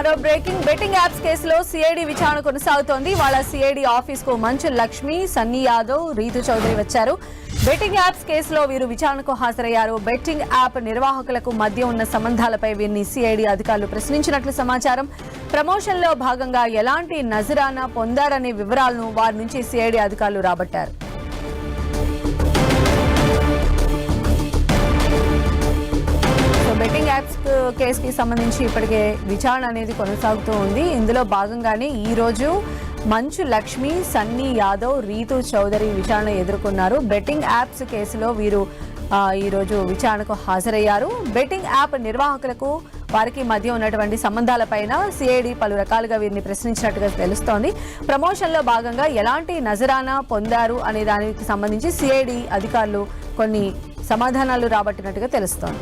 మరో breaking betting apps కేసులో CID విచారణ కొనసాగుతోంది. వాళ్ళ సిఐడి ఆఫీస్ కు మంచు లక్ష్మి, సన్నీ యాదవ్, రీతు చౌదరి వచ్చారు. బెట్టింగ్ యాప్స్ కేసులో వీరు విచారణకు హాజరయ్యారు. బెట్టింగ్ యాప్ నిర్వాహకులకు మధ్య ఉన్న సంబంధాలపై వీరిని సిఐడి అధికారులు ప్రశ్నించినట్లు సమాచారం. ప్రమోషన్ లో భాగంగా ఎలాంటి నజరానా పొందారనే వివరాలను వారి నుంచి సిఐడి అధికారులు రాబట్టారు. బెట్టింగ్ యాప్స్ కేసుకి సంబంధించి ఇప్పటికే విచారణ అనేది కొనసాగుతూ ఉంది. ఇందులో భాగంగానే ఈ రోజు మంచు లక్ష్మి, సన్నీ యాదవ్, రీతు చౌదరి విచారణ ఎదుర్కొన్నారు. బెట్టింగ్ యాప్స్ కేసులో వీరు ఈ రోజు విచారణకు హాజరయ్యారు. బెట్టింగ్ యాప్ నిర్వాహకులకు వారికి మధ్య ఉన్నటువంటి సంబంధాలపైన సిఐడి పలు రకాలుగా వీరిని ప్రశ్నించినట్టుగా తెలుస్తోంది. ప్రమోషన్లో భాగంగా ఎలాంటి నజరానా పొందారు అనే దానికి సంబంధించి సిఐడి అధికారులు కొన్ని సమాధానాలు రాబట్టినట్టుగా తెలుస్తోంది.